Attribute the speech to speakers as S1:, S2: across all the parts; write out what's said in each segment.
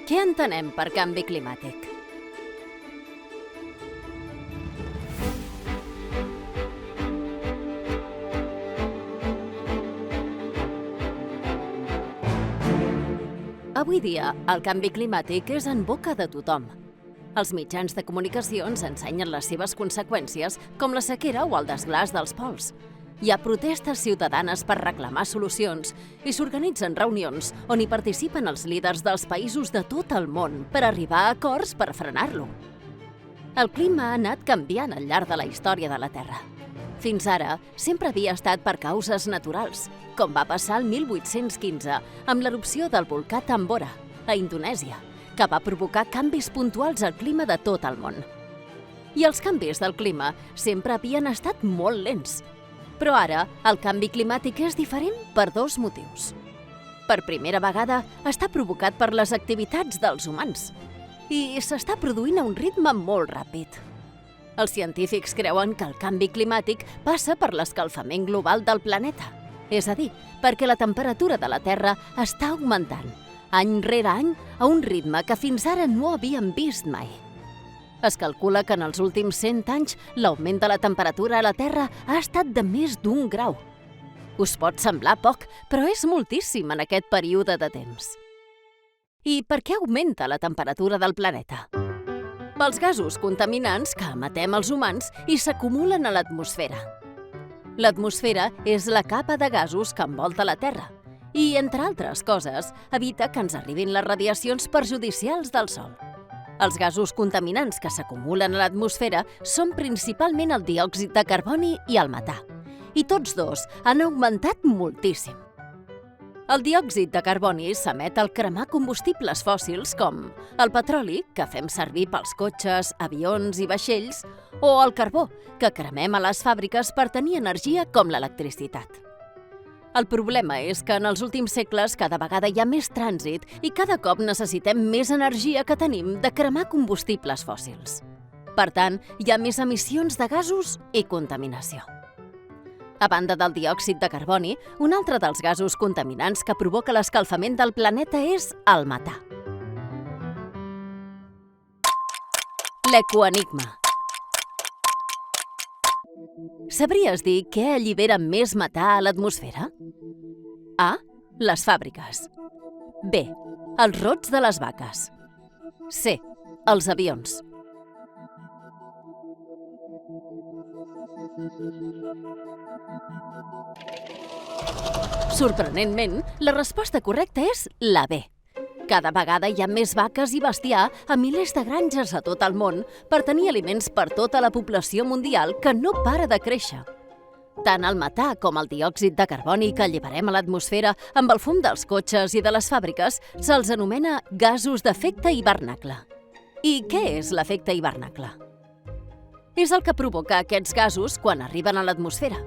S1: Què entenem per canvi climàtic? Avui dia, el canvi climàtic és en boca de tothom. Els mitjans de comunicació ens ensenyen les seves conseqüències, com la sequera o el desglaç dels pols. Hi ha protestes ciutadanes per reclamar solucions i s'organitzen reunions on hi participen els líders dels països de tot el món per arribar a acords per frenar-lo. El clima ha anat canviant al llarg de la història de la Terra. Fins ara, sempre havia estat per causes naturals, com va passar el 1815 amb l'erupció del volcà Tambora, a Indonèsia, que va provocar canvis puntuals al clima de tot el món. I els canvis del clima sempre havien estat molt lents. Però ara, el canvi climàtic és diferent per dos motius. Per primera vegada, està provocat per les activitats dels humans i s'està produint a un ritme molt ràpid. Els científics creuen que el canvi climàtic passa per l'escalfament global del planeta, és a dir, perquè la temperatura de la Terra està augmentant, any rere any, a un ritme que fins ara no havíem vist mai. Es calcula que en els últims 100 anys l'augment de la temperatura a la Terra ha estat de més d'1 grau. Us pot semblar poc, però és moltíssim en aquest període de temps. I per què augmenta la temperatura del planeta? Pels gasos contaminants que emetem els humans i s'acumulen a l'atmosfera. L'atmosfera és la capa de gasos que envolta la Terra i, entre altres coses, evita que ens arribin les radiacions perjudicials del Sol. Els gasos contaminants que s'acumulen a l'atmosfera són principalment el diòxid de carboni i el metà, i tots dos han augmentat moltíssim. El diòxid de carboni s'emet al cremar combustibles fòssils com el petroli, que fem servir pels cotxes, avions i vaixells, o el carbó, que cremem a les fàbriques per tenir energia com l'electricitat. El problema és que en els últims segles cada vegada hi ha més trànsit i cada cop necessitem més energia que tenim de cremar combustibles fòssils. Per tant, hi ha més emissions de gasos i contaminació. A banda del diòxid de carboni, un altre dels gasos contaminants que provoca l'escalfament del planeta és el metà. L'ecoenigma. Sabries dir què allibera més metà a l'atmosfera? A. Les fàbriques. B. Els rots de les vaques. C. Els avions. Sorprenentment, la resposta correcta és la B. Cada vegada hi ha més vaques i bestiar a milers de granges a tot el món per tenir aliments per tota la població mundial que no para de créixer. Tant el metà com el diòxid de carboni que alliberem a l'atmosfera amb el fum dels cotxes i de les fàbriques se'ls anomena gasos d'efecte hivernacle. I què és l'efecte hivernacle? És el que provoca aquests gasos quan arriben a l'atmosfera.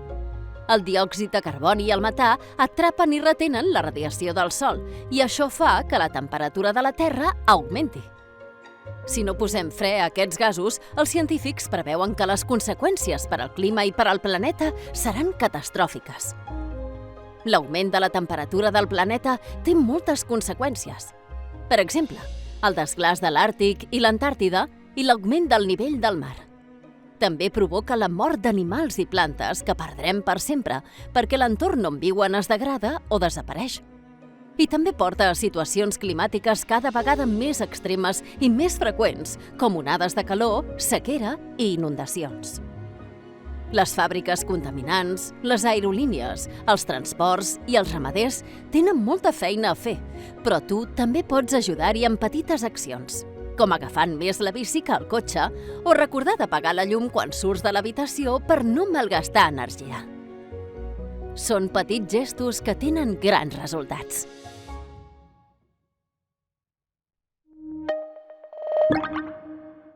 S1: El diòxid de carboni i el metà atrapen i retenen la radiació del Sol i això fa que la temperatura de la Terra augmenti. Si no posem fre a aquests gasos, els científics preveuen que les conseqüències per al clima i per al planeta seran catastròfiques. L'augment de la temperatura del planeta té moltes conseqüències. Per exemple, el desglaç de l'Àrtic i l'Antàrtida i l'augment del nivell del mar. També provoca la mort d'animals i plantes que perdrem per sempre perquè l'entorn on viuen es degrada o desapareix. I també porta a situacions climàtiques cada vegada més extremes i més freqüents, com onades de calor, sequera i inundacions. Les fàbriques contaminants, les aerolínies, els transports i els ramaders tenen molta feina a fer, però tu també pots ajudar-hi amb petites accions, com agafant més la bici que el cotxe o recordar d'apagar la llum quan surts de l'habitació per no malgastar energia. Són petits gestos que tenen grans resultats.